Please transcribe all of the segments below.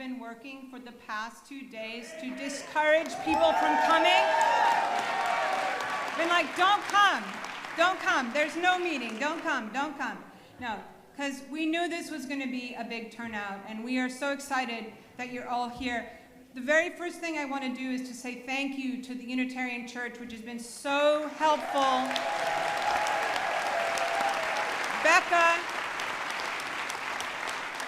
been working for the past 2 days to discourage people from coming. Been like, don't come, there's no meeting, don't come. No, because we knew this was going to be a big turnout, and we are so excited that you're all here. The very first thing I want to do is to say thank you to the Unitarian Church, which has been so helpful.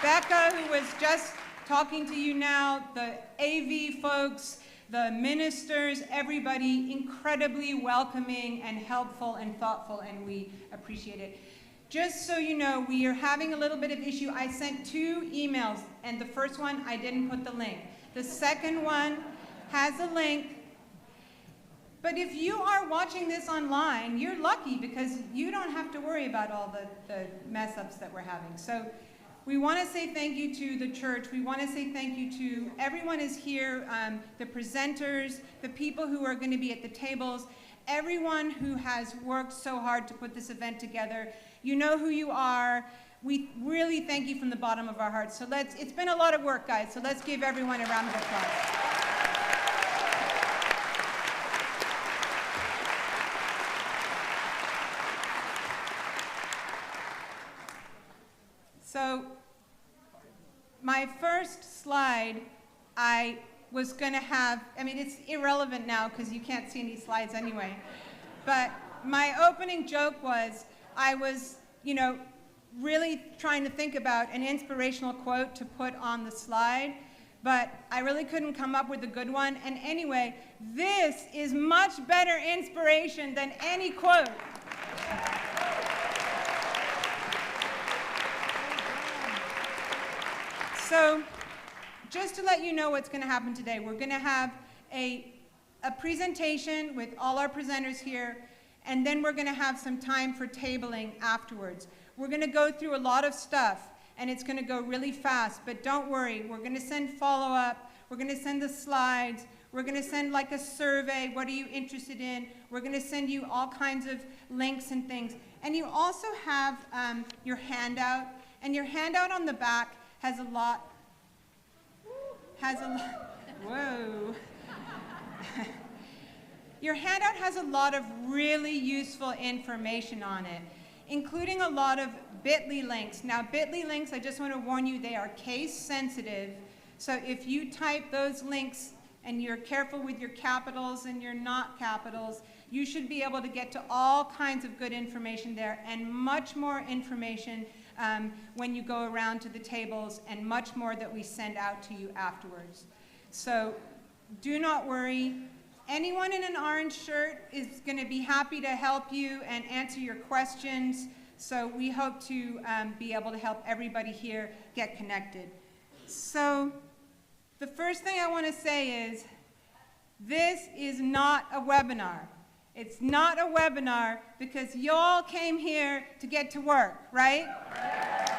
Becca, who was just talking to you now, the AV folks, the ministers, everybody, incredibly welcoming and helpful and thoughtful, and we appreciate it. Just so you know, we are having a little bit of issue. I sent 2 emails, and the first one, I didn't put the link. The second one has a link. But if you are watching this online, you're lucky because you don't have to worry about all the mess-ups that we're having. So we want to say thank you to the church. We want to say thank you to everyone is here, the presenters, the people who are going to be at the tables, everyone who has worked so hard to put this event together. You know who you are. We really thank you from the bottom of our hearts. So it's been a lot of work, guys, so let's give everyone a round of applause. So my first slide, I was going to have, it's irrelevant now because you can't see any slides anyway. But my opening joke was, I was, really trying to think about an inspirational quote to put on the slide, but I really couldn't come up with a good one. And anyway, this is much better inspiration than any quote. So just to let you know what's going to happen today, we're going to have a presentation with all our presenters here, and then we're going to have some time for tabling afterwards. We're going to go through a lot of stuff, and it's going to go really fast, but don't worry. We're going to send follow-up. We're going to send the slides. We're going to send like a survey. What are you interested in? We're going to send you all kinds of links and things. And you also have your handout, and your handout on the back has a lot, whoa. Your handout has a lot of really useful information on it, including a lot of bit.ly links. Now, bit.ly links, I just want to warn you, they are case sensitive. So if you type those links and you're careful with your capitals and your not capitals, you should be able to get to all kinds of good information there, and much more information when you go around to the tables, and much more that we send out to you afterwards. So do not worry. Anyone in an orange shirt is going to be happy to help you and answer your questions. So we hope to be able to help everybody here get connected. So the first thing I want to say is, this is not a webinar. It's not a webinar because y'all came here to get to work, right?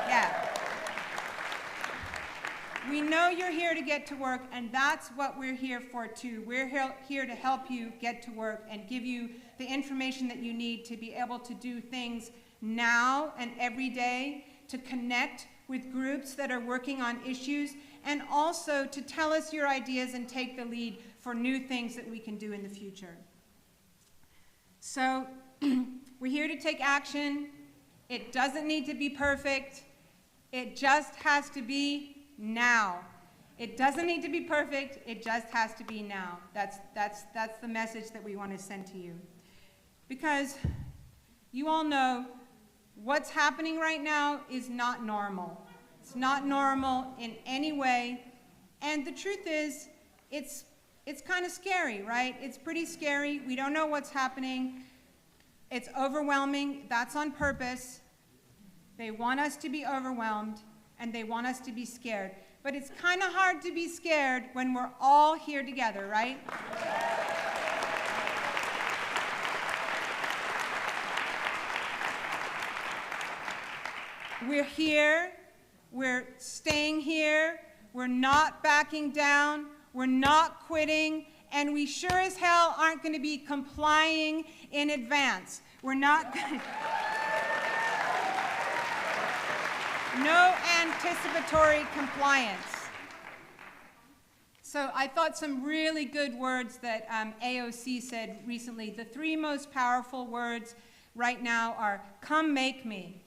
Yeah. We know you're here to get to work, and that's what we're here for too. We're here to help you get to work and give you the information that you need to be able to do things now and every day, to connect with groups that are working on issues, and also to tell us your ideas and take the lead for new things that we can do in the future. So we're here to take action. It doesn't need to be perfect. It just has to be now. It doesn't need to be perfect. It just has to be now. That's the message that we want to send to you. Because you all know what's happening right now is not normal. It's not normal in any way. And the truth is, it's kind of scary, right? It's pretty scary. We don't know what's happening. It's overwhelming. That's on purpose. They want us to be overwhelmed, and they want us to be scared. But it's kind of hard to be scared when we're all here together, right? We're here. We're staying here. We're not backing down. We're not quitting. And we sure as hell aren't going to be complying in advance. We're not going to... No anticipatory compliance. So I thought some really good words that AOC said recently. The 3 most powerful words right now are, come make me.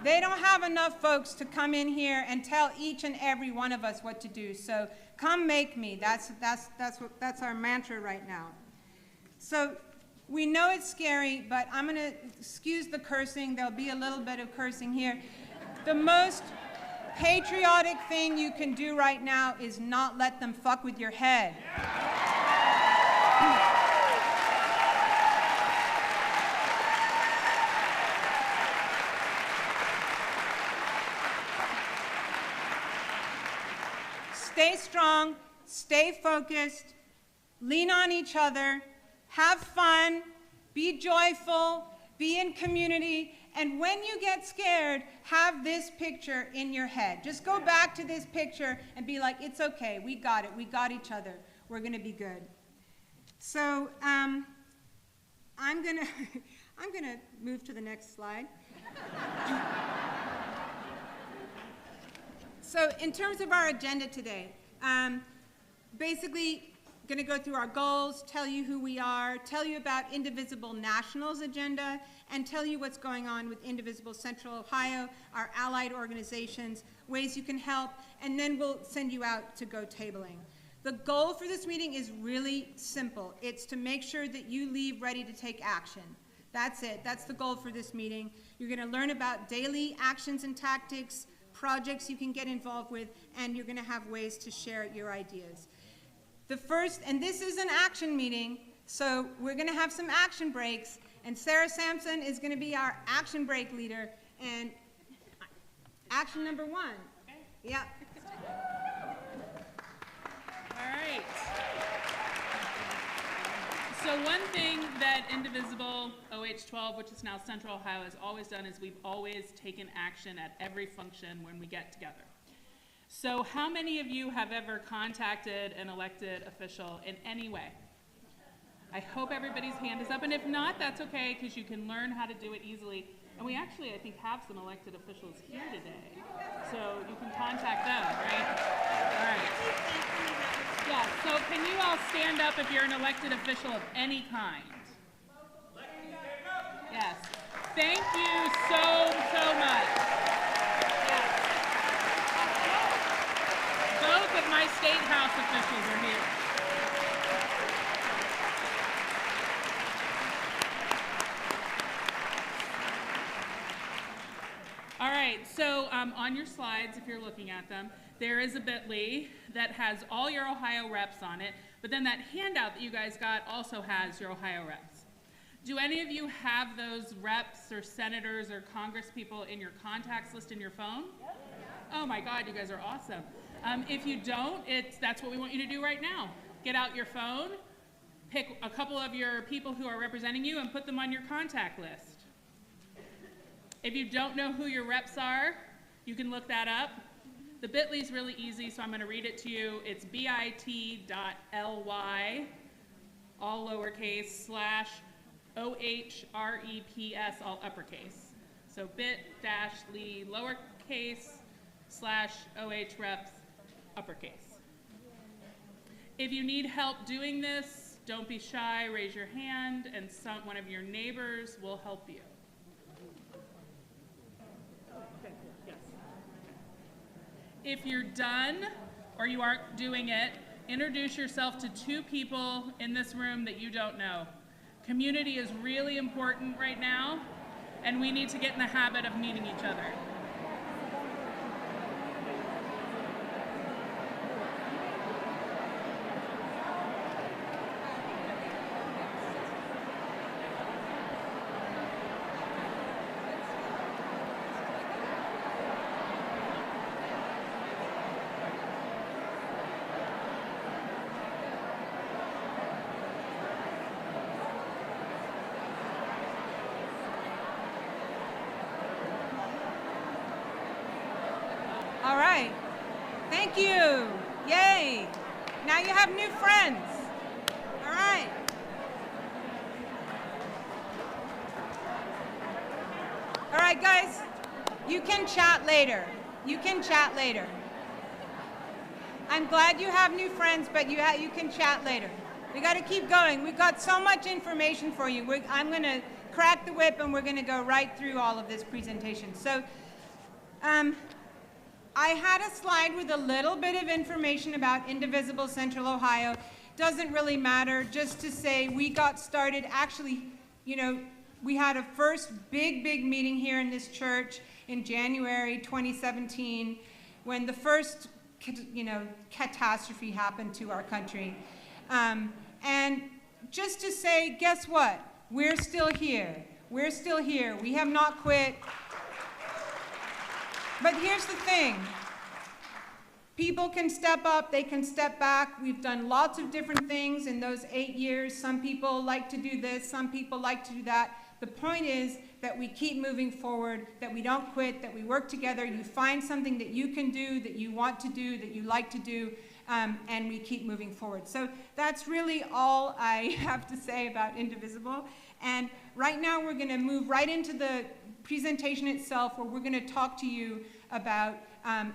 They don't have enough folks to come in here and tell each and every one of us what to do. So come make me. That's our mantra right now. So we know it's scary, but I'm going to excuse the cursing. There'll be a little bit of cursing here. The most patriotic thing you can do right now is not let them fuck with your head. Stay strong, stay focused, lean on each other, have fun, be joyful, be in community, and when you get scared, have this picture in your head. Just go back to this picture and be like, it's okay, we got it, we got each other, we're gonna be good. So I'm gonna move to the next slide. So in terms of our agenda today, basically going to go through our goals, tell you who we are, tell you about Indivisible National's agenda, and tell you what's going on with Indivisible Central Ohio, our allied organizations, ways you can help, and then we'll send you out to go tabling. The goal for this meeting is really simple. It's to make sure that you leave ready to take action. That's it. That's the goal for this meeting. You're going to learn about daily actions and tactics, projects you can get involved with, and you're going to have ways to share your ideas. The first, and this is an action meeting, so we're going to have some action breaks, and Sarah Sampson is going to be our action break leader, and action number 1. Okay. Yeah. All right. So one thing that Indivisible OH12, which is now Central Ohio, has always done is we've always taken action at every function when we get together. So how many of you have ever contacted an elected official in any way? I hope everybody's hand is up, and if not, that's okay, because you can learn how to do it easily. And we actually, I think, have some elected officials here today, so you can contact them, right? All right. Yeah, so can you all stand up if you're an elected official of any kind? Yes. Thank you so much. Yes. Both of my Statehouse officials are here. All right, so on your slides, if you're looking at them, there is a bit.ly that has all your Ohio reps on it, but then that handout that you guys got also has your Ohio reps. Do any of you have those reps or senators or congresspeople in your contacts list in your phone? Oh my God, you guys are awesome. If you don't, that's what we want you to do right now. Get out your phone, pick a couple of your people who are representing you and put them on your contact list. If you don't know who your reps are, you can look that up. The bit.ly is really easy, so I'm going to read it to you. It's bit.ly, all lowercase, /OHREPS, all uppercase. So bit-ly, lowercase, /OHREPS, uppercase. If you need help doing this, don't be shy, raise your hand, and one of your neighbors will help you. If you're done or you aren't doing it, introduce yourself to 2 people in this room that you don't know. Community is really important right now, and we need to get in the habit of meeting each other. All right. Thank you. Yay. Now you have new friends. All right. All right, guys. You can chat later. You can chat later. I'm glad you have new friends, but you can chat later. We got to keep going. We've got so much information for you. I'm going to crack the whip, and we're going to go right through all of this presentation. So I had a slide with a little bit of information about Indivisible Central Ohio. Doesn't really matter, just to say we got started. Actually, we had a first big meeting here in this church in January 2017 when the first catastrophe happened to our country. And just to say, guess what? We're still here. We're still here. We have not quit. But here's the thing. People can step up, they can step back. We've done lots of different things in those 8 years. Some people like to do this, some people like to do that. The point is that we keep moving forward, that we don't quit, that we work together. You find something that you can do, that you want to do, that you like to do, and we keep moving forward. So that's really all I have to say about Indivisible. And right now we're going to move right into the presentation itself, where we're going to talk to you about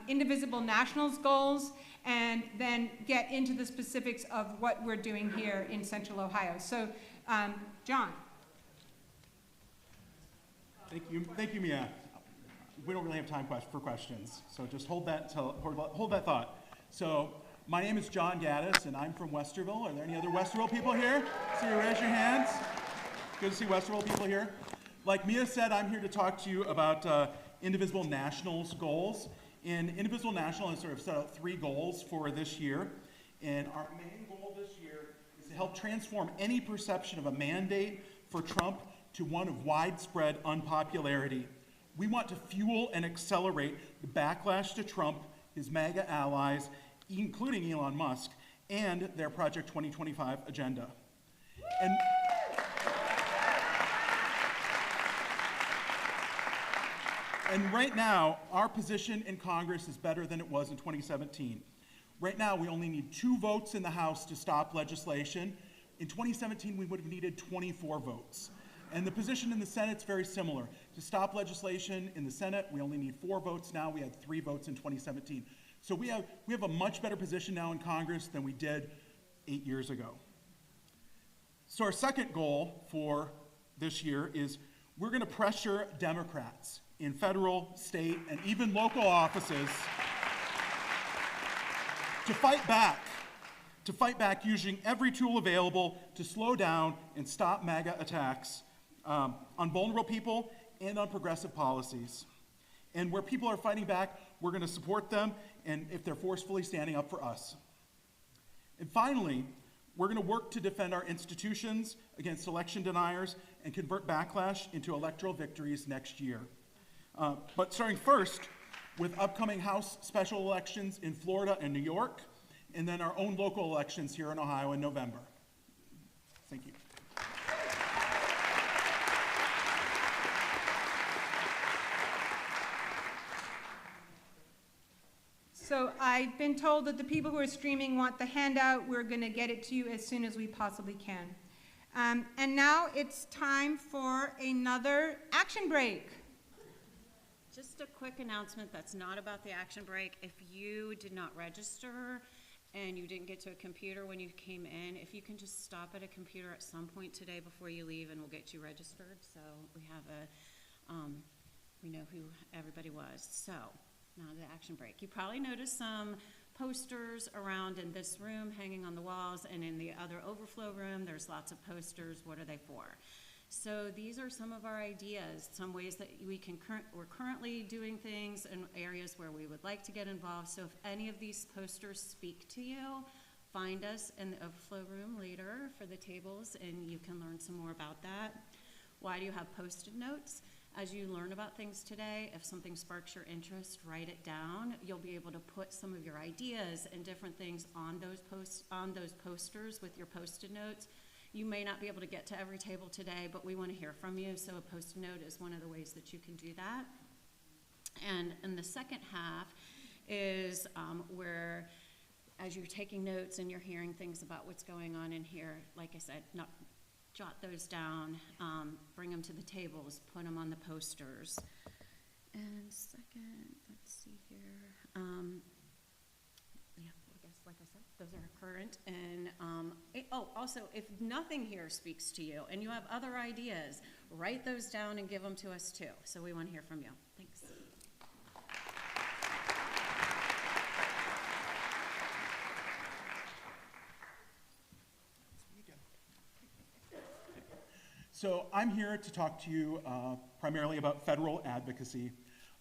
Indivisible National's goals, and then get into the specifics of what we're doing here in Central Ohio. So, John. Thank you, Mia. We don't really have time for questions, so just hold that thought. So, my name is John Gaddis, and I'm from Westerville. Are there any other Westerville people here? So you raise your hands. Good to see Westerville people here. Like Mia said, I'm here to talk to you about Indivisible National's goals. And Indivisible National has sort of set out 3 goals for this year. And our main goal this year is to help transform any perception of a mandate for Trump to one of widespread unpopularity. We want to fuel and accelerate the backlash to Trump, his MAGA allies, including Elon Musk, and their Project 2025 agenda. And right now, our position in Congress is better than it was in 2017. Right now, we only need 2 votes in the House to stop legislation. In 2017, we would have needed 24 votes. And the position in the Senate is very similar. To stop legislation in the Senate, we only need 4 votes now. We had 3 votes in 2017. So we have a much better position now in Congress than we did 8 years ago. So our second goal for this year is we're going to pressure Democrats in federal, state, and even local offices to fight back using every tool available to slow down and stop MAGA attacks on vulnerable people and on progressive policies. And where people are fighting back, we're going to support them, and if they're forcefully standing up for us. And finally, we're going to work to defend our institutions against election deniers and convert backlash into electoral victories next year. But starting first with upcoming House special elections in Florida and New York, and then our own local elections here in Ohio in November. Thank you. So I've been told that the people who are streaming want the handout. We're going to get it to you as soon as we possibly can. And now it's time for another action break. Just a quick announcement that's not about the action break. If you did not register and you didn't get to a computer when you came in, if you can just stop at a computer at some point today before you leave, and we'll get you registered. So we have we know who everybody was. So now the action break. You probably noticed some posters around in this room hanging on the walls, and in the other overflow room there's lots of posters. What are they for? So these are some of our ideas, some ways that we're currently doing things in areas where we would like to get involved. So if any of these posters speak to you, find us in the overflow room later for the tables, and you can learn some more about that. Why do you have Post-it notes? As you learn about things today, if something sparks your interest, write it down. You'll be able to put some of your ideas and different things on those posters with your Post-it notes. You may not be able to get to every table today, but we want to hear from you, so a Post-it note is one of the ways that you can do that. And in the second half is where, as you're taking notes and you're hearing things about what's going on in here, like I said, jot those down, bring them to the tables, put them on the posters. And second, let's see here. Yeah, I guess like I said, those are current. And also, if nothing here speaks to you and you have other ideas, write those down and give them to us too. So we want to hear from you. Thanks. So I'm here to talk to you primarily about federal advocacy.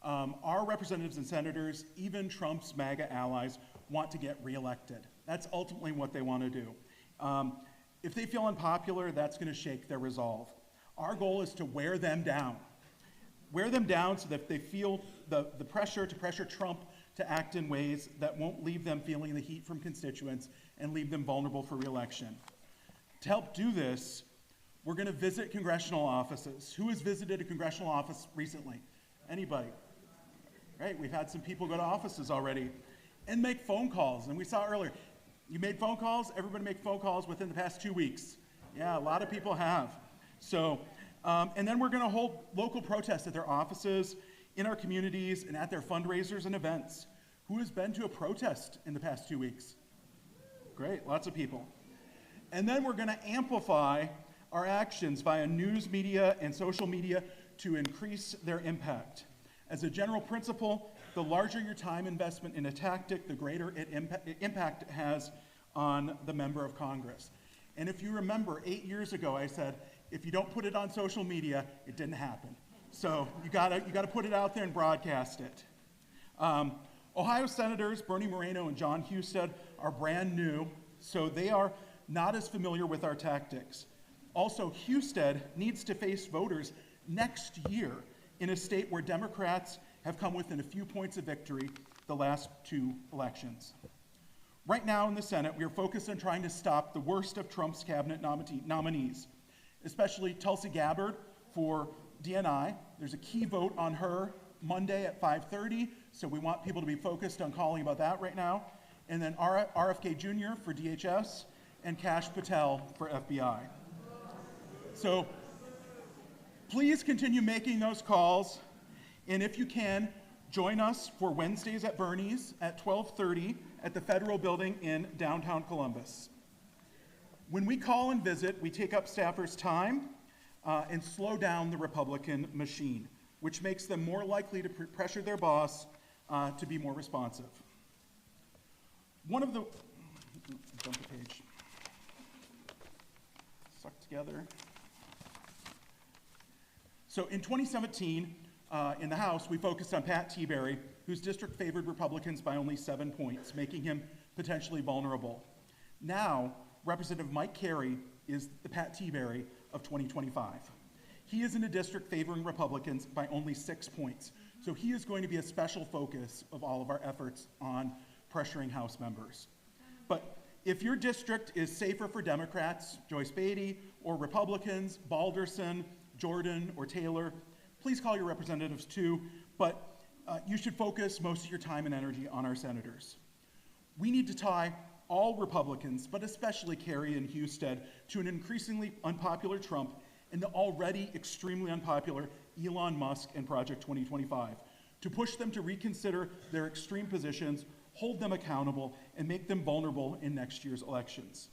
Our representatives and senators, even Trump's MAGA allies, want to get reelected. That's ultimately what they want to do. If they feel unpopular, that's going to shake their resolve. Our goal is to wear them down. Wear them down so that they feel the pressure to pressure Trump to act in ways that won't leave them feeling the heat from constituents and leave them vulnerable for reelection. To help do this, we're going to visit congressional offices. Who has visited a congressional office recently? Anybody? Right, we've had some people go to offices already and make phone calls. And we saw earlier, you made phone calls? Everybody make phone calls within the past 2 weeks. Yeah, a lot of people have. So, and then we're going to hold local protests at their offices, in our communities, and at their fundraisers and events. Who has been to a protest in the past 2 weeks? Great, lots of people. And then we're going to amplify our actions via news media and social media to increase their impact. As a general principle, the larger your time investment in a tactic, the greater impact it has on the member of Congress. And if you remember, 8 years ago, I said, if you don't put it on social media, it didn't happen. So you gotta put it out there and broadcast it. Ohio Senators Bernie Moreno and John Husted are brand new, so they are not as familiar with our tactics. Also, Husted needs to face voters next year in a state where Democrats have come within a few points of victory the last 2 elections. Right now in the Senate, we are focused on trying to stop the worst of Trump's cabinet nominees, especially Tulsi Gabbard for DNI. There's a key vote on her Monday at 5:30, so we want people to be focused on calling about that right now. And then RFK Jr. for DHS and Kash Patel for FBI. So please continue making those calls, and if you can, join us for Wednesdays at Bernie's at 12:30 at the Federal Building in downtown Columbus. When we call and visit, we take up staffers' time and slow down the Republican machine, which makes them more likely to pressure their boss to be more responsive. One of the, jump the page, suck together. So in 2017, in the House, we focused on Pat Tiberi, whose district favored Republicans by only 7 points, making him potentially vulnerable. Now, Representative Mike Carey is the Pat Tiberi of 2025. He is in a district favoring Republicans by only 6 points, so he is going to be a special focus of all of our efforts on pressuring House members. But if your district is safer for Democrats, Joyce Beatty, or Republicans, Balderson, Jordan, or Taylor, please call your representatives too, but you should focus most of your time and energy on our senators. We need to tie all Republicans, but especially Carey and Husted, to an increasingly unpopular Trump and the already extremely unpopular Elon Musk and Project 2025, to push them to reconsider their extreme positions, hold them accountable, and make them vulnerable in next year's elections.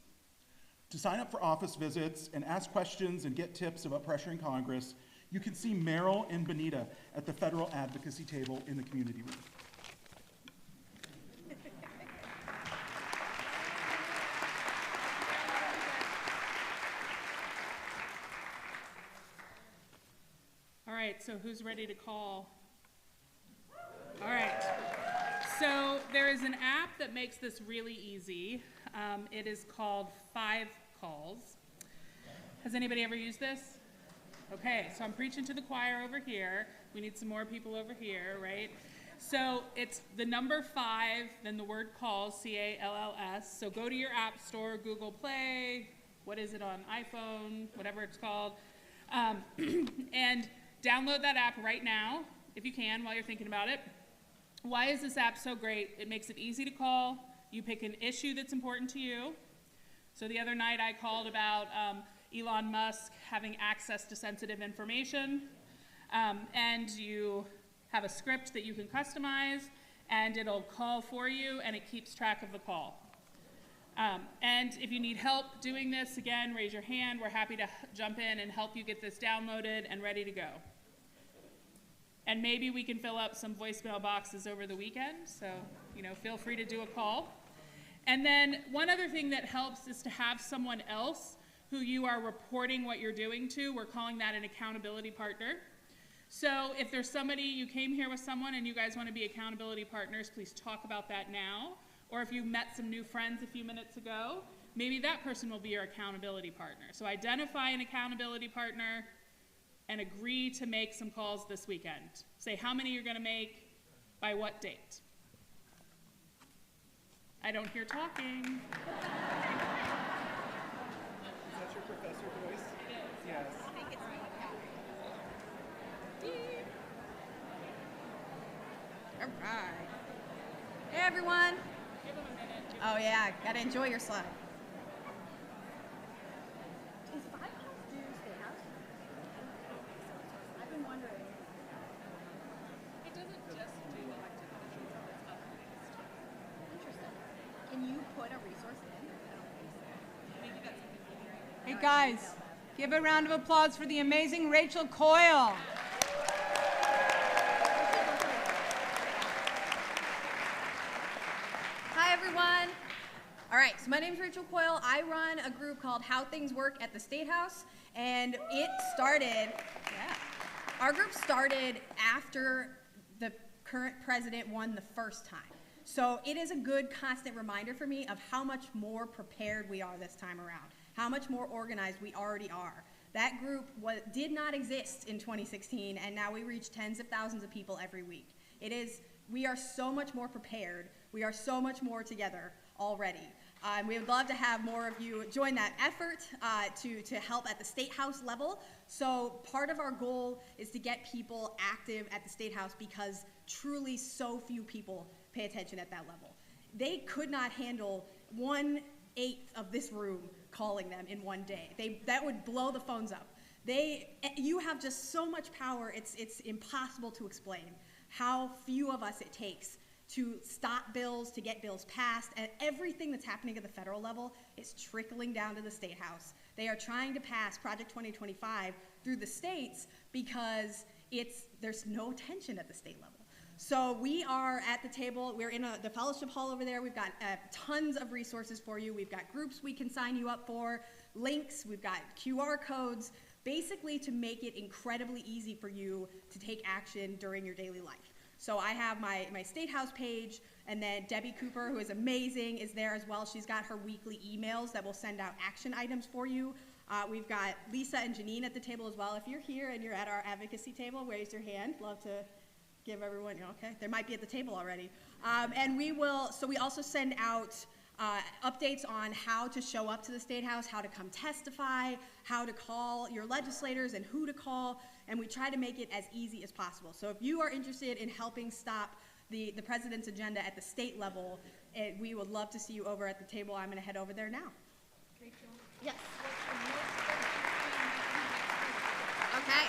To sign up for office visits and ask questions and get tips about pressuring Congress, you can see Meryl and Benita at the federal advocacy table in the community room. All right, so who's ready to call? All right, so there is an app that makes this really easy. It is called 5 Calls. Has anybody ever used this? Okay, so I'm preaching to the choir over here. We need some more people over here, right? So it's the number 5, then the word calls, C-A-L-L-S. So go to your app store, Google Play, what is it on iPhone, whatever it's called, and download that app right now, if you can, while you're thinking about it. Why is this app so great? It makes it easy to call. You pick an issue that's important to you. So the other night I called about Elon Musk having access to sensitive information, and you have a script that you can customize, and it'll call for you, and it keeps track of the call. And if you need help doing this, again, raise your hand. We're happy to jump in and help you get this downloaded and ready to go. And maybe we can fill up some voicemail boxes over the weekend, so feel free to do a call. And then one other thing that helps is to have someone else who you are reporting what you're doing to. We're calling that an accountability partner. So if there's somebody, you came here with someone and you guys want to be accountability partners, please talk about that now. Or if you met some new friends a few minutes ago, maybe that person will be your accountability partner. So identify an accountability partner and agree to make some calls this weekend. Say how many you're going to make, by what date. I don't hear talking. Is that your professor voice? It is. Yes. I think it's me. All right. Hey, everyone. Give them a minute. Oh, yeah. Got to enjoy your slide. Is Statehouse due Statehouse? I've been wondering. It doesn't just do elected officials, it's other things too. Interesting. Can you put a resource in? I don't think so. Maybe that's something. Hey guys, give a round of applause for the amazing Rachel Coyle. Hi, everyone. All right, so my name's Rachel Coyle. I run a group called How Things Work at the Statehouse, and our group started after the current president won the first time. So it is a good constant reminder for me of how much more prepared we are this time around, how much more organized we already are. That group did not exist in 2016, and now we reach tens of thousands of people every week. We are so much more prepared. We are so much more together already. We would love to have more of you join that effort to help at the Statehouse level. So part of our goal is to get people active at the Statehouse because truly so few people pay attention at that level. They could not handle 1/8 of this room calling them in one day. That would blow the phones up. You have just so much power, it's impossible to explain how few of us it takes to stop bills, to get bills passed, and everything that's happening at the federal level is trickling down to the Statehouse. They are trying to pass Project 2025 through the states because there's no attention at the state level. So we are at the table, we're in the fellowship hall over there, we've got tons of resources for you, we've got groups we can sign you up for, links, we've got QR codes, basically to make it incredibly easy for you to take action during your daily life. So I have my Statehouse page, and then Debbie Cooper, who is amazing, is there as well. She's got her weekly emails that will send out action items for you. We've got Lisa and Janine at the table as well. If you're here and you're at our advocacy table, raise your hand. Love to give everyone, okay, they might be at the table already. And we also send out updates on how to show up to the Statehouse, how to come testify, how to call your legislators and who to call, and we try to make it as easy as possible. So if you are interested in helping stop the president's agenda at the state level, we would love to see you over at the table. I'm going to head over there now. Rachel? Yes. Okay.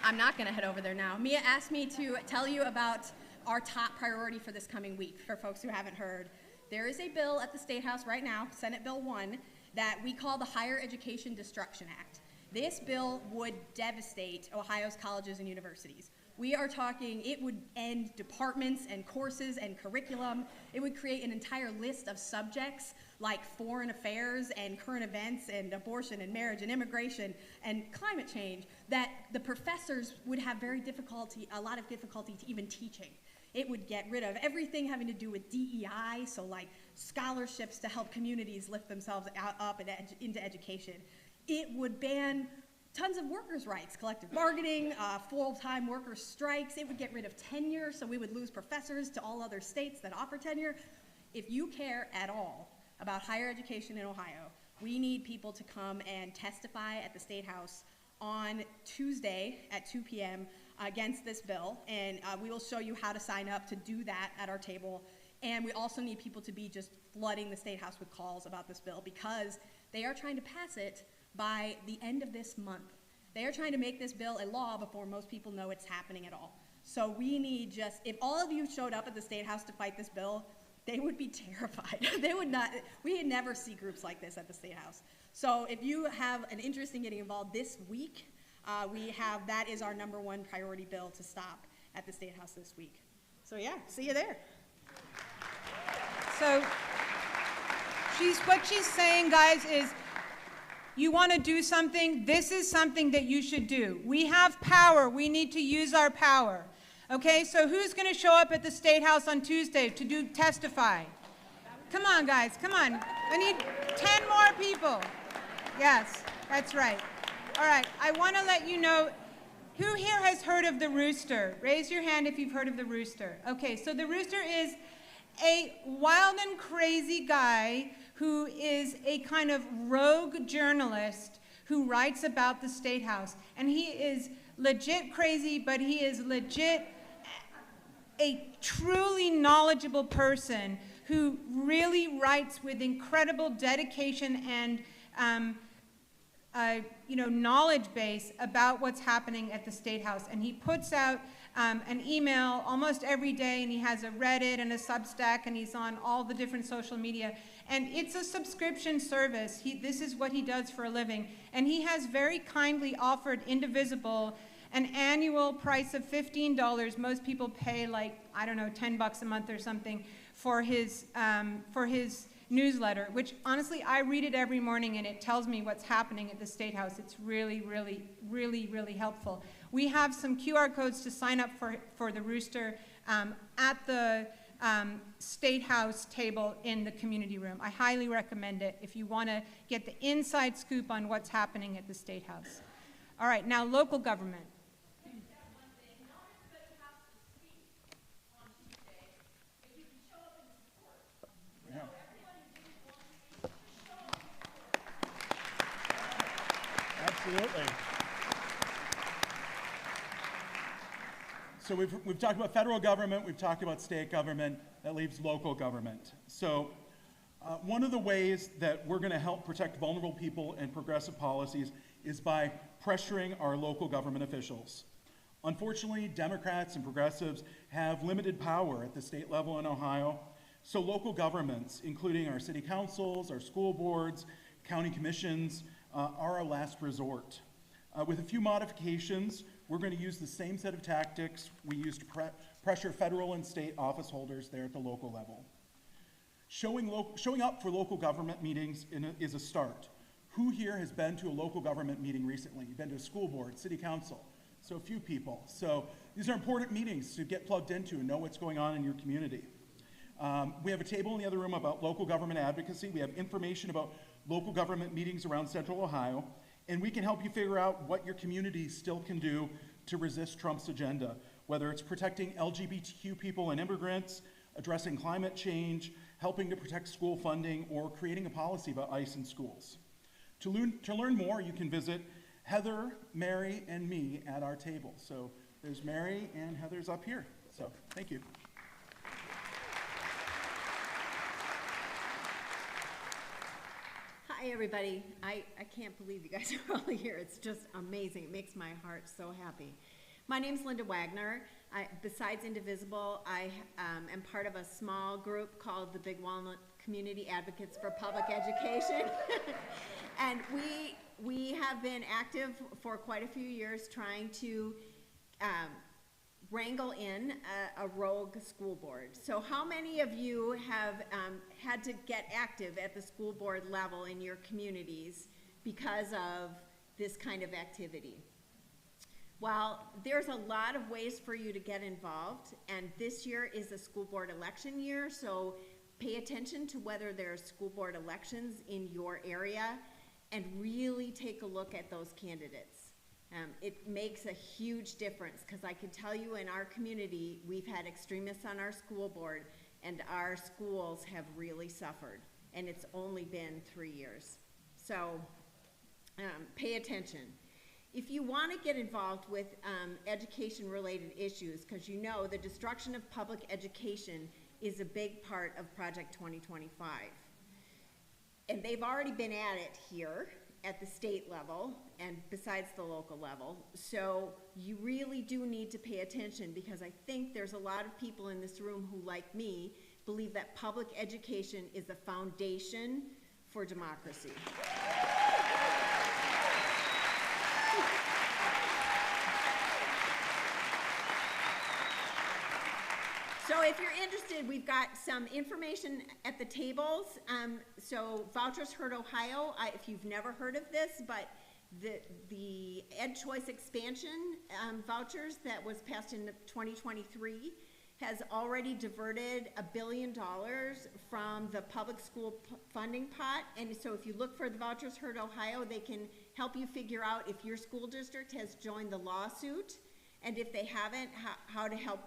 I'm not going to head over there now. Mia asked me to tell you about our top priority for this coming week, for folks who haven't heard. There is a bill at the Statehouse right now, Senate Bill 1, that we call the Higher Education Destruction Act. This bill would devastate Ohio's colleges and universities. We are talking, it would end departments and courses and curriculum. It would create an entire list of subjects like foreign affairs and current events and abortion and marriage and immigration and climate change that the professors would have a lot of difficulty to even teaching. It would get rid of everything having to do with DEI, so like scholarships to help communities lift themselves up into education. It would ban tons of workers' rights, collective bargaining, full-time workers' strikes. It would get rid of tenure, so we would lose professors to all other states that offer tenure. If you care at all about higher education in Ohio, we need people to come and testify at the Statehouse on Tuesday at 2 p.m. against this bill, and we will show you how to sign up to do that at our table. And we also need people to be just flooding the Statehouse with calls about this bill because they are trying to pass it by the end of this month. They are trying to make this bill a law before most people know it's happening at all. So we need if all of you showed up at the Statehouse to fight this bill, they would be terrified. They would not, we never see groups like this at the State House. So if you have an interest in getting involved this week, that is our #1 priority bill to stop at the State House this week. So yeah, see you there. So what she's saying, guys, is you want to do something, this is something that you should do. We have power. We need to use our power. Okay, so who's going to show up at the State House on Tuesday to testify? Come on, guys, come on. I need 10 more people. Yes, that's right. All right, I want to let you know, who here has heard of the Rooster? Raise your hand if you've heard of the Rooster. Okay, so the Rooster is a wild and crazy guy who is a kind of rogue journalist who writes about the State House. And he is legit crazy, but he is legit a truly knowledgeable person who really writes with incredible dedication and knowledge base about what's happening at the State House. And he puts out an email almost every day, and he has a Reddit and a Substack, and he's on all the different social media. And it's a subscription service. This is what he does for a living. And he has very kindly offered Indivisible an annual price of $15. Most people pay like, I don't know, $10 a month or something for his newsletter, which honestly, I read it every morning and it tells me what's happening at the State House. It's really, really, really, really helpful. We have some QR codes to sign up for the Rooster at the State House table in the community room. I highly recommend it if you want to get the inside scoop on what's happening at the State House. All right, now local government. Absolutely. So we've talked about federal government, we've talked about state government, that leaves local government. So one of the ways that we're going to help protect vulnerable people and progressive policies is by pressuring our local government officials. Unfortunately, Democrats and progressives have limited power at the state level in Ohio, so local governments, including our city councils, our school boards, county commissions, are our last resort. With a few modifications, we're going to use the same set of tactics we use to pressure federal and state office holders there at the local level. Showing up for local government meetings is a start. Who here has been to a local government meeting recently? You've been to a school board, city council, so a few people. So these are important meetings to get plugged into and know what's going on in your community. We have a table in the other room about local government advocacy. We have information about local government meetings around Central Ohio, and we can help you figure out what your community still can do to resist Trump's agenda, whether it's protecting LGBTQ people and immigrants, addressing climate change, helping to protect school funding, or creating a policy about ICE in schools. To learn more, you can visit Heather, Mary, and me at our table. So there's Mary and Heather's up here. So thank you. Hi, everybody. I can't believe you guys are all here. It's just amazing. It makes my heart so happy. My name's Linda Wagner. Besides Indivisible, I am part of a small group called the Big Walnut Community Advocates for Public Education. And we have been active for quite a few years trying to wrangle in a rogue school board. So how many of you have had to get active at the school board level in your communities because of this kind of activity? Well, there's a lot of ways for you to get involved, and this year is a school board election year, so pay attention to whether there's school board elections in your area and really take a look at those candidates. It makes a huge difference, because I can tell you in our community, we've had extremists on our school board, and our schools have really suffered, and it's only been 3 years. So pay attention. If you want to get involved with education-related issues, because you know the destruction of public education is a big part of Project 2025. And they've already been at it here at the state level and besides the local level. So you really do need to pay attention, because I think there's a lot of people in this room who, like me, believe that public education is the foundation for democracy. So if you're interested, we've got some information at the tables. So Vouchers Hurt Ohio, if you've never heard of this, but the Ed Choice expansion vouchers that was passed in 2023 has already diverted $1 billion from the public school funding pot. And so if you look for the Vouchers Hurt Ohio, they can help you figure out if your school district has joined the lawsuit, and if they haven't, how to help.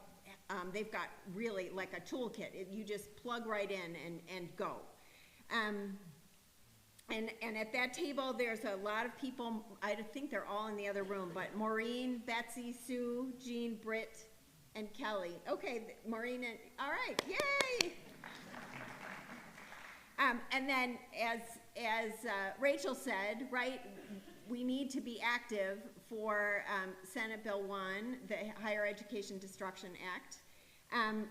They've got really like a toolkit. You just plug right in and go. And at that table, there's a lot of people. I think they're all in the other room, but Maureen, Betsy, Sue, Jean, Britt, and Kelly. Okay, Maureen, all right, yay! And then as Rachel said, right, we need to be active for Senate Bill 1, the Higher Education Destruction Act.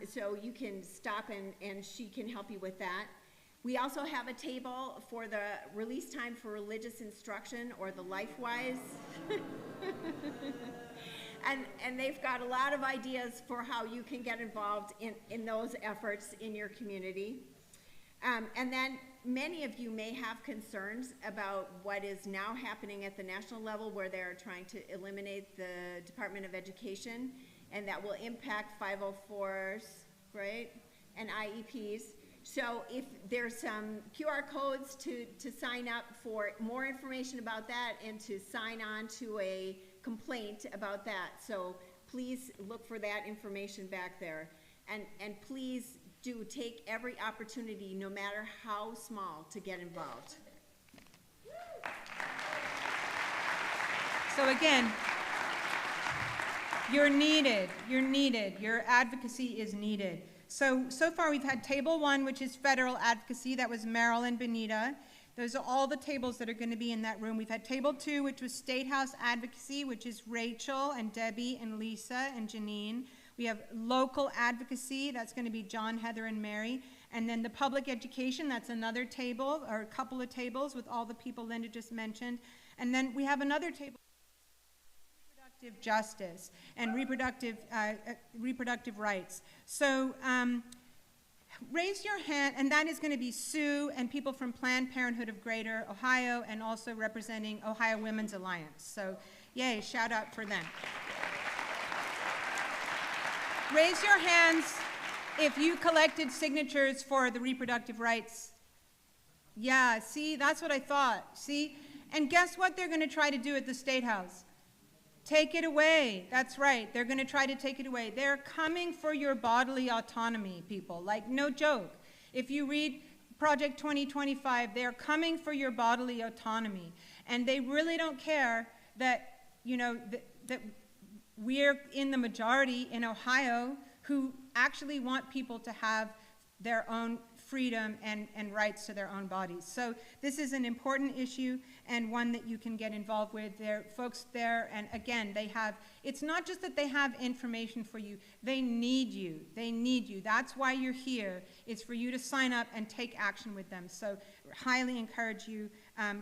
So you can stop and she can help you with that. We also have a table for the release time for religious instruction, or the LifeWise. and they've got a lot of ideas for how you can get involved in those efforts in your community. And then many of you may have concerns about what is now happening at the national level, where they're trying to eliminate the Department of Education, and that will impact 504s, right, and IEPs. So if there's some QR codes to sign up for more information about that, and to sign on to a complaint about that. So please look for that information back there. And please do take every opportunity, no matter how small, to get involved. So again, you're needed, your advocacy is needed. So far we've had table 1, which is federal advocacy. That was Merrill and Benita. Those are all the tables that are going to be in that room. We've had table 2, which was Statehouse advocacy, which is Rachel and Debbie and Lisa and Janine. We have local advocacy. That's going to be John, Heather, and Mary. And then the public education, that's another table, or a couple of tables with all the people Linda just mentioned. And then we have another table, reproductive justice and reproductive rights. So raise your hand, and that is going to be Sue and people from Planned Parenthood of Greater Ohio, and also representing Ohio Women's Alliance. So yay, shout out for them. Raise your hands if you collected signatures for the reproductive rights. Yeah, see, that's what I thought. See? And guess what they're going to try to do at the Statehouse? Take it away. That's right. They're going to try to take it away. They're coming for your bodily autonomy, people. Like, no joke. If you read Project 2025, they're coming for your bodily autonomy. And they really don't care that, you know, that we're in the majority in Ohio who actually want people to have their own freedom and rights to their own bodies. So this is an important issue, and one that you can get involved with. There are folks there, and again, they have, it's not just that they have information for you, they need you. They need you. That's why you're here, is for you to sign up and take action with them. So highly encourage you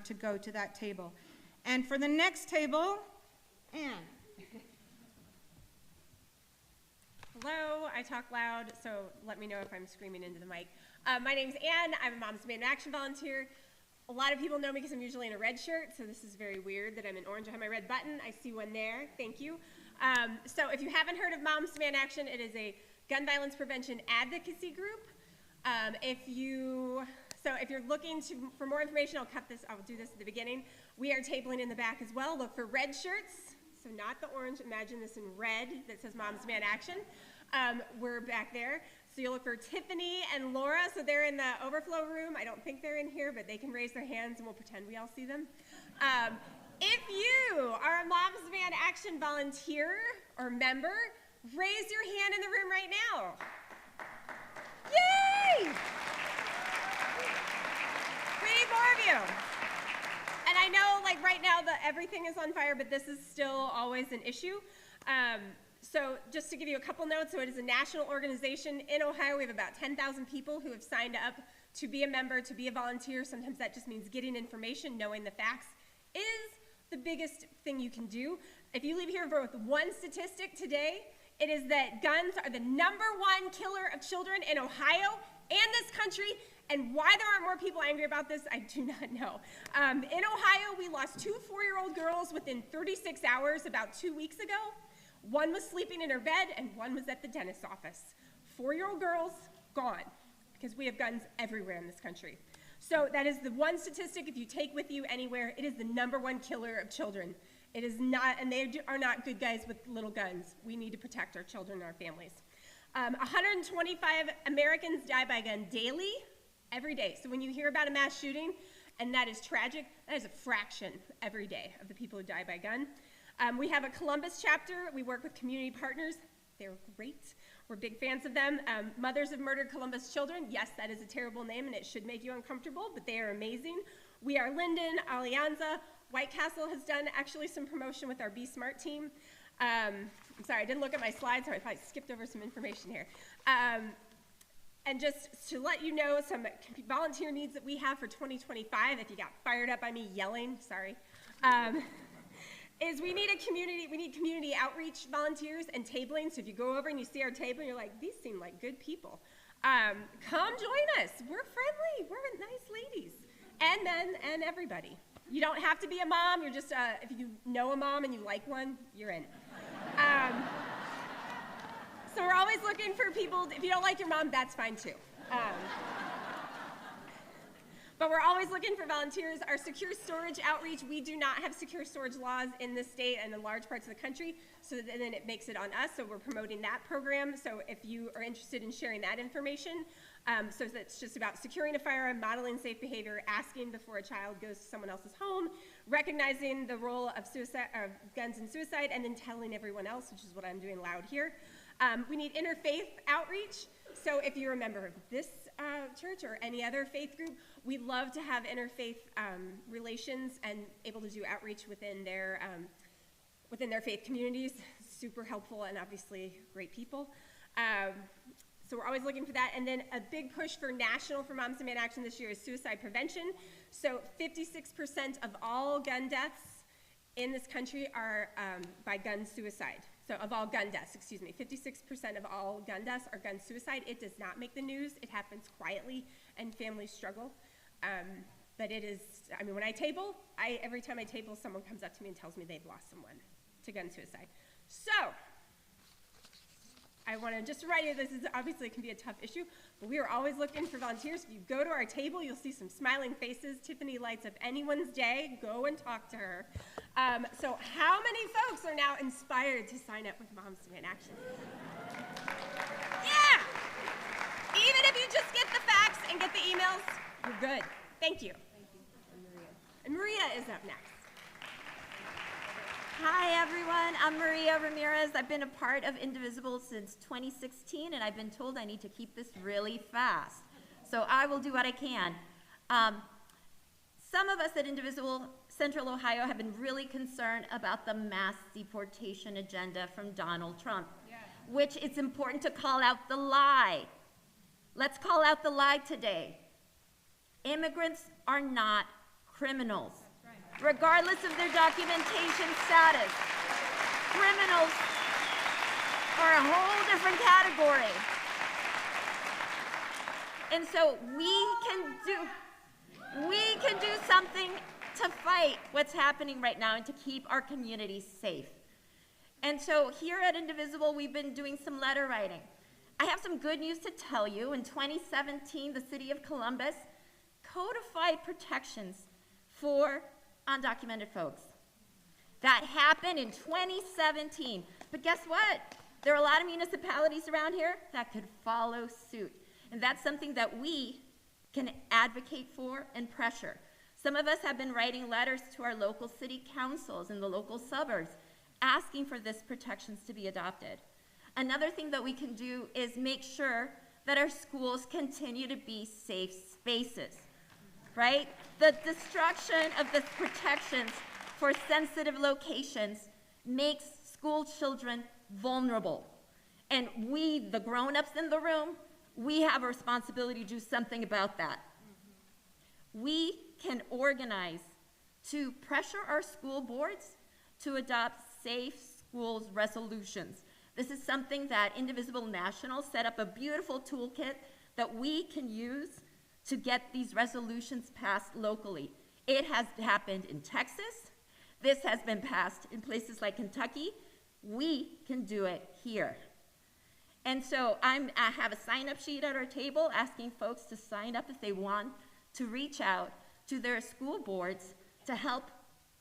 to go to that table. And for the next table, Anne. Hello, I talk loud, so let me know if I'm screaming into the mic. My name's Anne. I'm a Moms Demand Action volunteer. A lot of people know me because I'm usually in a red shirt, so this is very weird that I'm in orange. I have my red button. I see one there. Thank you. So if you haven't heard of Moms Demand Action, it is a gun violence prevention advocacy group. If you're looking for more information, I'll do this at the beginning. We are tabling in the back as well. Look for red shirts, so not the orange. Imagine this in red that says Moms Demand Action. We're back there. So you'll look for Tiffany and Laura. So they're in the overflow room. I don't think they're in here, but they can raise their hands and we'll pretend we all see them. If you are a Moms Demand Action volunteer or member, raise your hand in the room right now. Yay! We need more of you. And I know, like right now, everything is on fire, but this is still always an issue. So just to give you a couple notes, so it is a national organization. In Ohio, we have about 10,000 people who have signed up to be a member, to be a volunteer. Sometimes that just means getting information, knowing the facts is the biggest thing you can do. If you leave here with one statistic today, it is that guns are the #1 killer of children in Ohio and this country. And why there aren't more people angry about this, I do not know. In Ohio, we lost 2 4-year-old girls within 36 hours about 2 weeks ago. One was sleeping in her bed and one was at the dentist's office. 4-year-old girls, gone, because we have guns everywhere in this country. So that is the one statistic, if you take with you anywhere, it is the #1 killer of children. It is not, and they are not good guys with little guns. We need to protect our children and our families. 125 Americans die by gun daily, every day. So when you hear about a mass shooting, and that is tragic, that is a fraction every day of the people who die by gun. We have a Columbus chapter. We work with community partners. They're great. We're big fans of them. Mothers of Murdered Columbus Children. Yes, that is a terrible name, and it should make you uncomfortable, but they are amazing. We Are Linden, Alianza. White Castle has done actually some promotion with our Be Smart team. I'm sorry, I didn't look at my slides, so I skipped over some information here. And just to let you know some volunteer needs that we have for 2025, if you got fired up by me yelling, sorry, is we need community outreach volunteers and tabling. So if you go over and you see our table and you're like, these seem like good people, come join us. We're friendly, we're nice ladies, and men, and everybody. You don't have to be a mom, you're just, if you know a mom and you like one, you're in. So we're always looking for people. If you don't like your mom, that's fine too. But we're always looking for volunteers. Our secure storage outreach, we do not have secure storage laws in this state and in large parts of the country, so then it makes it on us, so we're promoting that program. So if you are interested in sharing that information, so that's just about securing a firearm, modeling safe behavior, asking before a child goes to someone else's home, recognizing the role of guns and suicide, and then telling everyone else, which is what I'm doing loud here. We need interfaith outreach. So if you're a member of this church or any other faith group, we love to have interfaith relations and able to do outreach within their faith communities. Super helpful and obviously great people. So we're always looking for that. And then a big push for Moms Demand Action this year is suicide prevention. So 56% of all gun deaths in this country are by gun suicide. So of all gun deaths, 56% of all gun deaths are gun suicide. It does not make the news. It happens quietly, and families struggle. But it is, I mean, when I table, every time I table, someone comes up to me and tells me they've lost someone to gun suicide. So I want to just write you, this is obviously, it can be a tough issue, but we are always looking for volunteers. If you go to our table, you'll see some smiling faces. Tiffany lights up anyone's day. Go and talk to her. So how many folks are now inspired to sign up with Moms Demand Action? Yeah! Even if you just get the facts and get the emails, you're good. Thank you. Thank you. And Maria is up next. Hi everyone, I'm Maria Ramirez. I've been a part of Indivisible since 2016, and I've been told I need to keep this really fast. So I will do what I can. Some of us at Indivisible Central Ohio have been really concerned about the mass deportation agenda from Donald Trump, which it's important to call out the lie. Let's call out the lie today. Immigrants are not criminals. Regardless of their documentation status. Criminals are a whole different category. And so we can do something to fight what's happening right now and to keep our communities safe. And so here at Indivisible, we've been doing some letter writing. I have some good news to tell you. In 2017, the city of Columbus codified protections for undocumented folks. That happened in 2017. But guess what? There are a lot of municipalities around here that could follow suit. And that's something that we can advocate for and pressure. Some of us have been writing letters to our local city councils in the local suburbs asking for this protections to be adopted. Another thing that we can do is make sure that our schools continue to be safe spaces. Right? The destruction of the protections for sensitive locations makes school children vulnerable. And we, the grown-ups in the room, we have a responsibility to do something about that. We can organize to pressure our school boards to adopt safe schools resolutions. This is something that Indivisible National set up a beautiful toolkit that we can use to get these resolutions passed locally. It has happened in Texas. This has been passed in places like Kentucky. We can do it here. And so I have a sign-up sheet at our table asking folks to sign up if they want to reach out to their school boards to help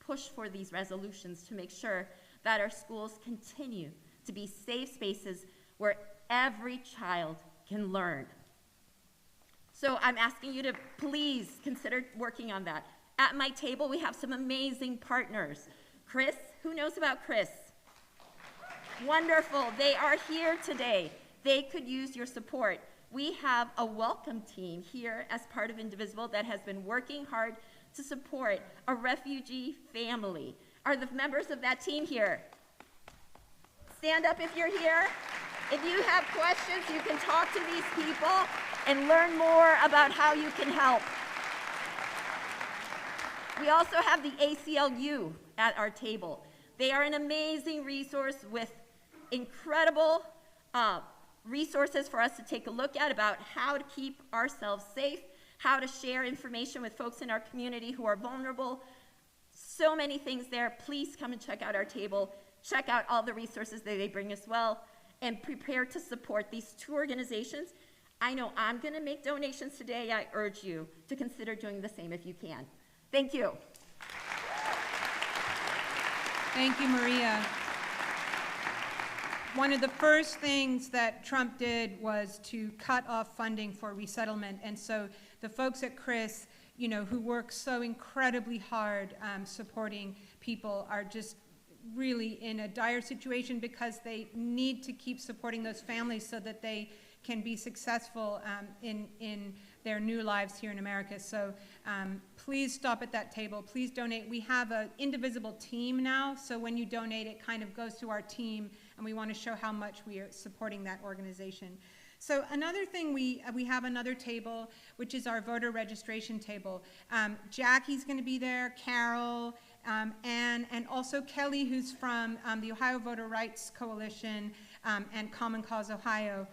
push for these resolutions to make sure that our schools continue to be safe spaces where every child can learn. So I'm asking you to please consider working on that. At my table, we have some amazing partners. Chris, who knows about Chris? Wonderful, they are here today. They could use your support. We have a welcome team here as part of Indivisible that has been working hard to support a refugee family. Are the members of that team here? Stand up if you're here. If you have questions, you can talk to these people and learn more about how you can help. We also have the ACLU at our table. They are an amazing resource with incredible resources for us to take a look at about how to keep ourselves safe, how to share information with folks in our community who are vulnerable. So many things there. Please come and check out our table. Check out all the resources that they bring as well, and prepare to support these two organizations. I know I'm going to make donations today. I urge you to consider doing the same if you can. Thank you. Thank you, Maria. One of the first things that Trump did was to cut off funding for resettlement. And so the folks at Chris, you know, who work so incredibly hard supporting people are just really in a dire situation because they need to keep supporting those families so that they can be successful in their new lives here in America. So please stop at that table. Please donate. We have an Indivisible team now, so when you donate, it kind of goes to our team, and we want to show how much we are supporting that organization. So another thing, we have another table, which is our voter registration table. Jackie's going to be there, Carol, Ann, and also Kelly, who's from the Ohio Voter Rights Coalition and Common Cause Ohio.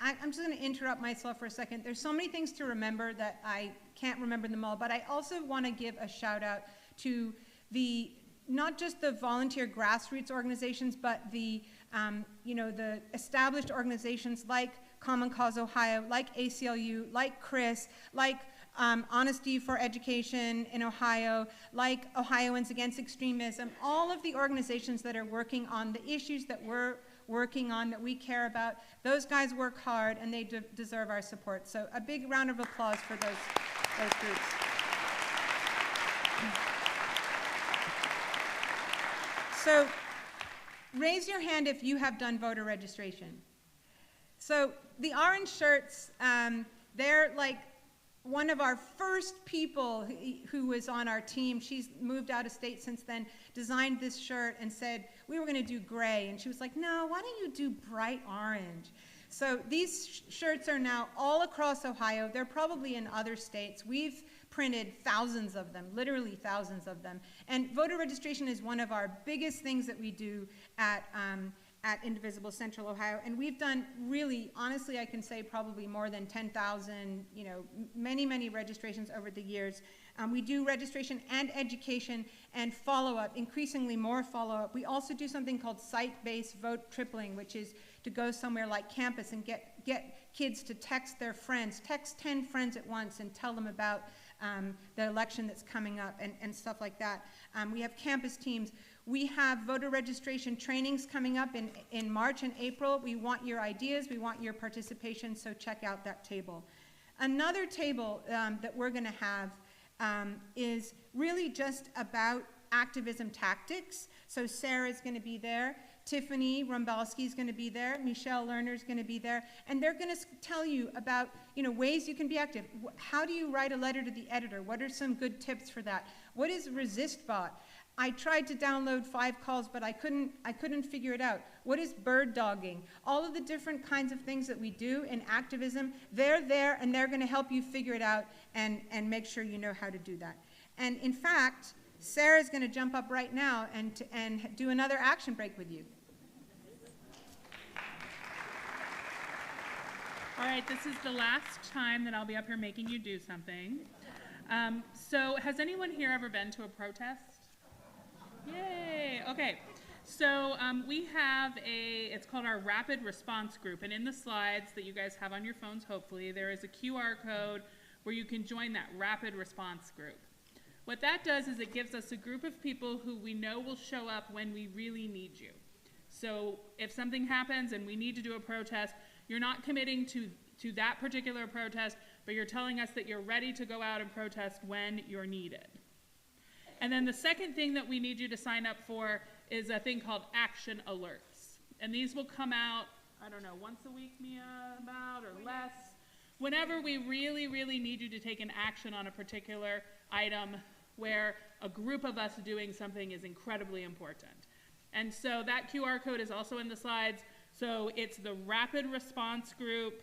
I'm just going to interrupt myself for a second. There's so many things to remember that I can't remember them all, but I also want to give a shout out to the not just the volunteer grassroots organizations, but the the established organizations like Common Cause Ohio, like ACLU, like Chris, like Honesty for Education in Ohio, like Ohioans Against Extremism, all of the organizations that are working on the issues that we're working on, that we care about. Those guys work hard, and they deserve our support. So a big round of applause for those groups. So raise your hand if you have done voter registration. So the orange shirts, they're like one of our first people who was on our team. She's moved out of state since then, designed this shirt and said, we were going to do gray. And she was like, no, why don't you do bright orange? So these shirts are now all across Ohio. They're probably in other states. We've printed thousands of them, literally thousands of them. And voter registration is one of our biggest things that we do at Indivisible Central Ohio. And we've done really, honestly, I can say probably more than 10,000, many, many registrations over the years. We do registration and education and follow-up, increasingly more follow-up. We also do something called site-based vote tripling, which is to go somewhere like campus and get kids to text their friends, text 10 friends at once and tell them about the election that's coming up and stuff like that. We have campus teams. We have voter registration trainings coming up in March and April. We want your ideas. We want your participation, so check out that table. Another table that we're going to have is really just about activism tactics. So Sarah's going to be there. Tiffany Rumbalski is going to be there. Michelle Lerner is going to be there. And they're going to tell you about ways you can be active. How do you write a letter to the editor? What are some good tips for that? What is ResistBot? I tried to download 5 calls, but I couldn't figure it out. What is bird dogging? All of the different kinds of things that we do in activism, they're there and they're going to help you figure it out and make sure you know how to do that. And in fact, Sarah's going to jump up right now and do another action break with you. All right, this is the last time that I'll be up here making you do something. So has anyone here ever been to a protest? Yay, okay. So we have it's called our Rapid Response Group, and in the slides that you guys have on your phones, hopefully, there is a QR code where you can join that Rapid Response Group. What that does is it gives us a group of people who we know will show up when we really need you. So if something happens and we need to do a protest, you're not committing to that particular protest, but you're telling us that you're ready to go out and protest when you're needed. And then the second thing that we need you to sign up for is a thing called action alerts. And these will come out, I don't know, once a week, Mia, about, or less. Whenever we really, really need you to take an action on a particular item where a group of us doing something is incredibly important. And so that QR code is also in the slides. So it's the Rapid Response Group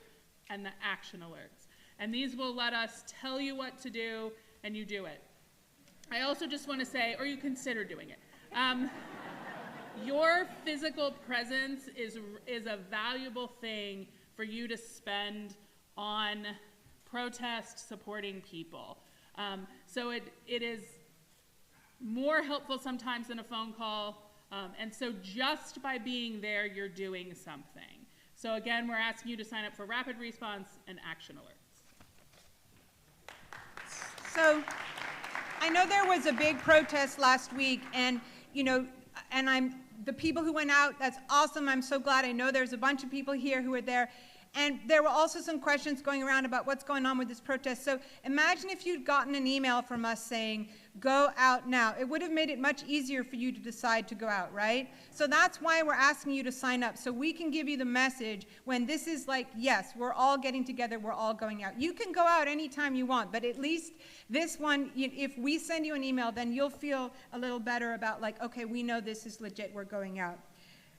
and the action alerts. And these will let us tell you what to do, and you do it. I also just want to say, or you consider doing it, your physical presence is a valuable thing for you to spend on protest supporting people. So it is more helpful sometimes than a phone call. And so just by being there, you're doing something. So again, we're asking you to sign up for Rapid Response and Action Alerts. So I know there was a big protest last week, and the people who went out, that's awesome. I'm so glad. I know there's a bunch of people here who were there. And there were also some questions going around about what's going on with this protest. So imagine if you'd gotten an email from us saying, go out now. It would have made it much easier for you to decide to go out, right? So that's why we're asking you to sign up, so we can give you the message when this is like, yes, we're all getting together, we're all going out. You can go out anytime you want, but at least this one, if we send you an email, then you'll feel a little better about like, okay, we know this is legit, we're going out.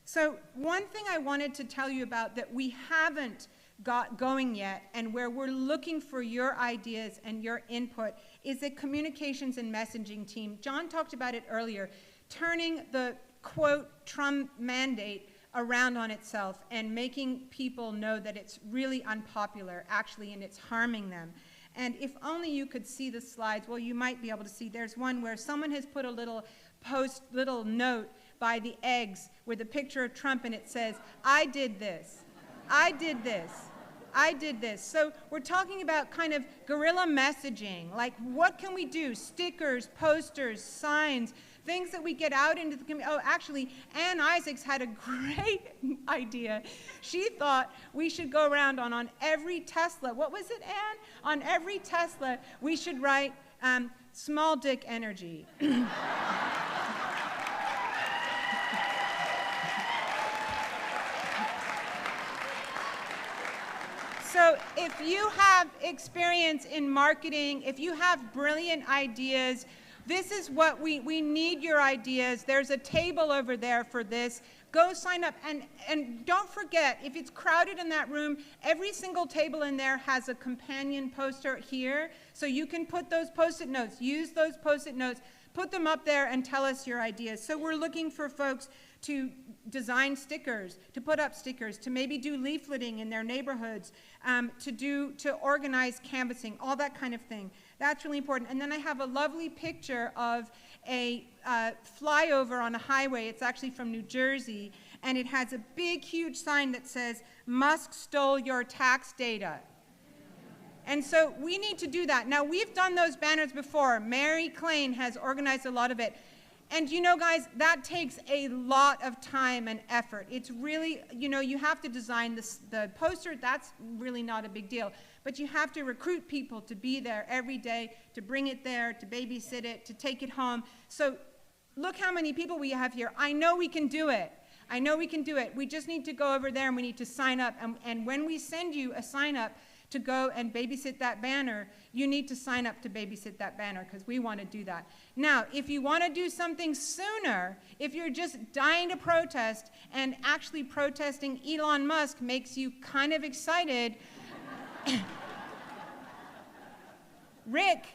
So one thing I wanted to tell you about that we haven't got going yet, and where we're looking for your ideas and your input, is a communications and messaging team. John talked about it earlier, turning the, quote, Trump mandate around on itself and making people know that it's really unpopular, actually, and it's harming them. And if only you could see the slides, well, you might be able to see. There's one where someone has put a little note by the eggs with a picture of Trump, and it says, I did this, I did this, I did this. So we're talking about kind of guerrilla messaging, like what can we do? Stickers, posters, signs, things that we get out into the community. Oh, actually, Ann Isaacs had a great idea. She thought we should go around on every Tesla. What was it, Ann? On every Tesla, we should write small dick energy. So if you have experience in marketing, if you have brilliant ideas, this is what we need your ideas. There's a table over there for this. Go sign up. And don't forget, if it's crowded in that room, every single table in there has a companion poster here. So you can put those Post-it notes, use those Post-it notes, put them up there and tell us your ideas. So we're looking for folks to design stickers, to put up stickers, to maybe do leafleting in their neighborhoods, to organize canvassing, all that kind of thing. That's really important. And then I have a lovely picture of a flyover on a highway. It's actually from New Jersey, and it has a big, huge sign that says, Musk stole your tax data. And so we need to do that. Now, we've done those banners before. Mary Klain has organized a lot of it. And you know, guys, that takes a lot of time and effort. It's really, you have to design the poster. That's really not a big deal. But you have to recruit people to be there every day, to bring it there, to babysit it, to take it home. So look how many people we have here. I know we can do it. I know we can do it. We just need to go over there and we need to sign up. And when we send you a sign up, to go and babysit that banner, you need to sign up to babysit that banner because we want to do that. Now, if you want to do something sooner, if you're just dying to protest and actually protesting Elon Musk makes you kind of excited, Rick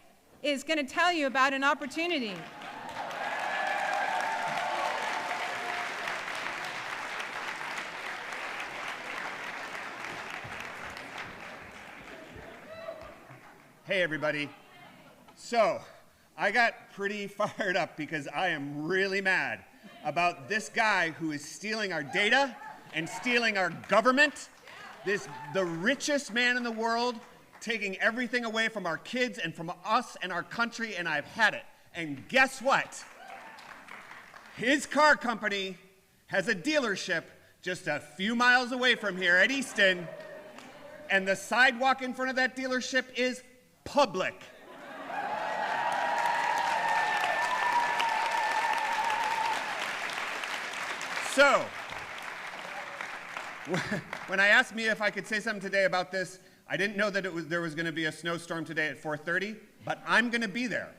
is going to tell you about an opportunity. Hey everybody. So, I got pretty fired up because I am really mad about this guy who is stealing our data and stealing our government. The richest man in the world, taking everything away from our kids and from us and our country, and I've had it. And guess what? His car company has a dealership just a few miles away from here at Easton, and the sidewalk in front of that dealership is public. So, when I asked Mia if I could say something today about this, I didn't know that there was going to be a snowstorm today at 4:30, but I'm going to be there.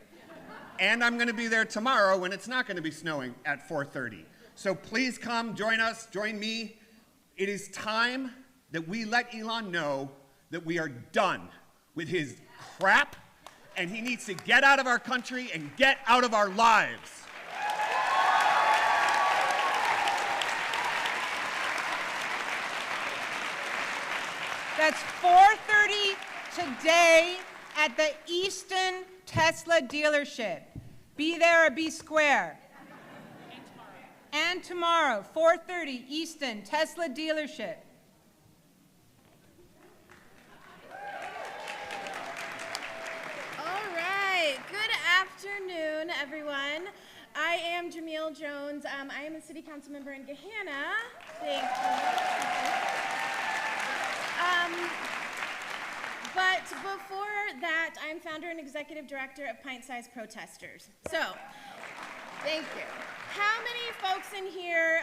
And I'm going to be there tomorrow when it's not going to be snowing at 4:30. So please come, join us, join me. It is time that we let Elon know that we are done with his crap, and he needs to get out of our country and get out of our lives. That's 4:30 today at the Easton Tesla dealership. Be there or be square. And tomorrow, 4:30, Easton Tesla dealership. All right, good afternoon, everyone. I am Jamil Jones. I am a city council member in Gahanna. Thank you. But before that, I'm founder and executive director of Pint Size Protesters. So, thank you. How many folks in here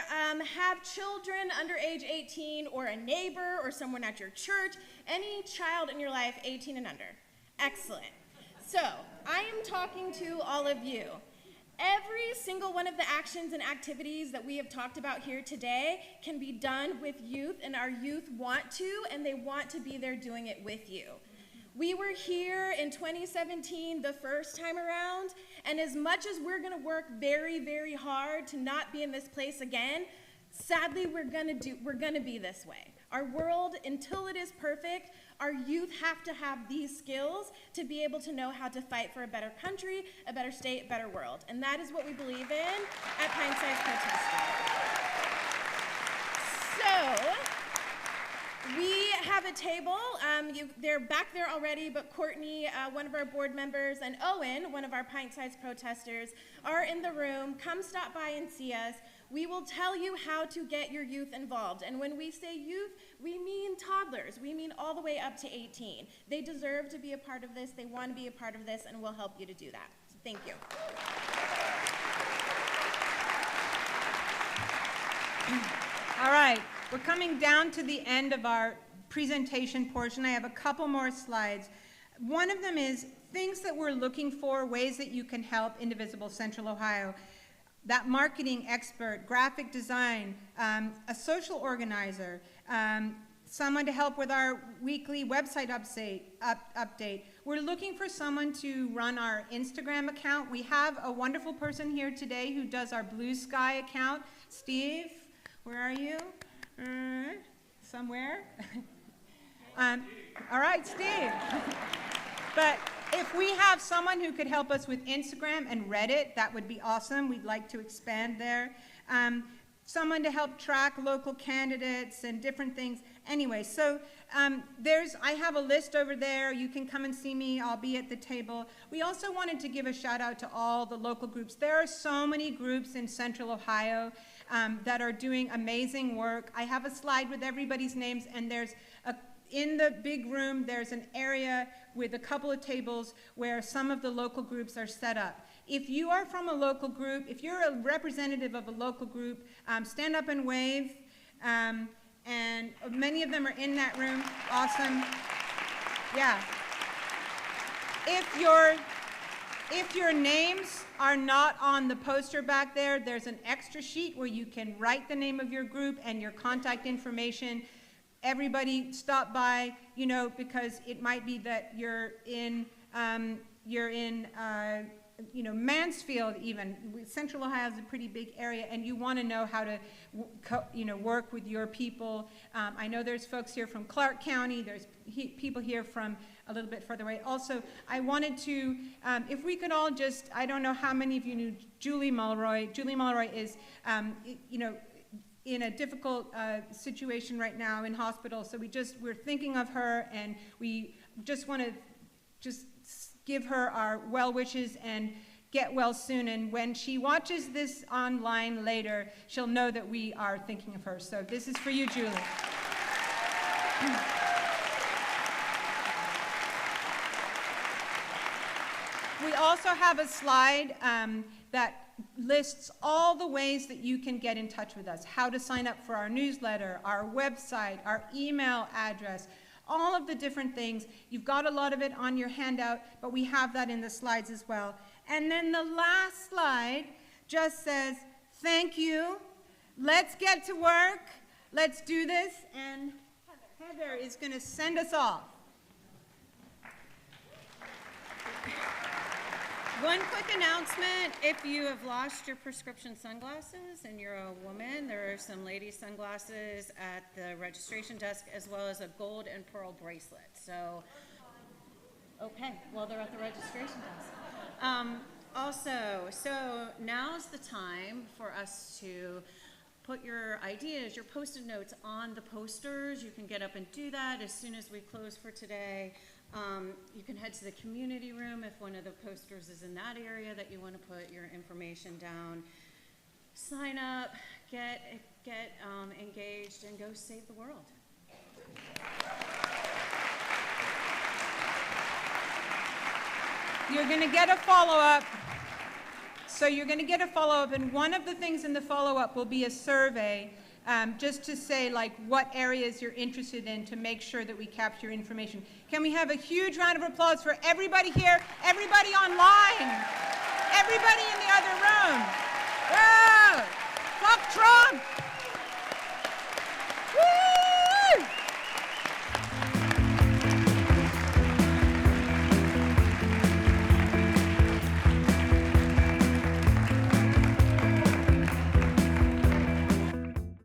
have children under age 18 or a neighbor or someone at your church? Any child in your life 18 and under? Excellent. So, I am talking to all of you. Every single one of the actions and activities that we have talked about here today can be done with youth, and our youth want to, and they want to be there doing it with you. We were here in 2017 the first time around, and as much as we're going to work very, very hard to not be in this place again, sadly we're going to be this way. Our world, until it is perfect, our youth have to have these skills to be able to know how to fight for a better country, a better state, a better world. And that is what we believe in at Pint Size Protesters. So, we have a table. They're back there already, but Courtney, one of our board members, and Owen, one of our Pint Size Protesters, are in the room. Come stop by and see us. We will tell you how to get your youth involved. And when we say youth, we mean toddlers. We mean all the way up to 18. They deserve to be a part of this. They want to be a part of this, and we'll help you to do that. So thank you. All right, we're coming down to the end of our presentation portion. I have a couple more slides. One of them is things that we're looking for, ways that you can help Indivisible Central Ohio. That marketing expert, graphic design, a social organizer, someone to help with our weekly website update. We're looking for someone to run our Instagram account. We have a wonderful person here today who does our Blue Sky account. Steve, where are you? Somewhere? All right, Steve. But if we have someone who could help us with Instagram and Reddit, that would be awesome. We'd like to expand there. Someone to help track local candidates and different things. Anyway, so I have a list over there. You can come and see me. I'll be at the table. We also wanted to give a shout out to all the local groups. There are so many groups in Central Ohio that are doing amazing work. I have a slide with everybody's names, and in the big room, there's an area with a couple of tables where some of the local groups are set up. If you are from a local group, if you're a representative of a local group, stand up and wave. And many of them are in that room. Awesome. Yeah. If your names are not on the poster back there, there's an extra sheet where you can write the name of your group and your contact information. Everybody stop by, because it might be that you're in Mansfield even. Central Ohio is a pretty big area, and you want to know how to, work with your people. I know there's folks here from Clark County. There's people here from a little bit further away. Also, I wanted to, if we could all just, I don't know how many of you knew Julie Mulroy. Julie Mulroy is, in a difficult situation right now in hospital. So we're thinking of her, and we just want to give her our well wishes and get well soon. And when she watches this online later, she'll know that we are thinking of her. So this is for you, Julie. We also have a slide that lists all the ways that you can get in touch with us, how to sign up for our newsletter, our website, our email address, all of the different things. You've got a lot of it on your handout, but we have that in the slides as well. And then the last slide just says, thank you. Let's get to work. Let's do this. And Heather is going to send us off. One quick announcement, if you have lost your prescription sunglasses and you're a woman, there are some ladies' sunglasses at the registration desk, as well as a gold and pearl bracelet. So, okay, well, they're at the registration desk. So now's the time for us to put your ideas, your Post-it notes on the posters. You can get up and do that as soon as we close for today. You can head to the community room if one of the posters is in that area that you want to put your information down. Sign up, get engaged, and go save the world. You're going to get a follow-up. So you're going to get a follow-up, and one of the things in the follow-up will be a survey, just to say what areas you're interested in to make sure that we capture information. Can we have a huge round of applause for everybody here, everybody online, everybody in the other room? Whoa! Fuck Trump! Woo!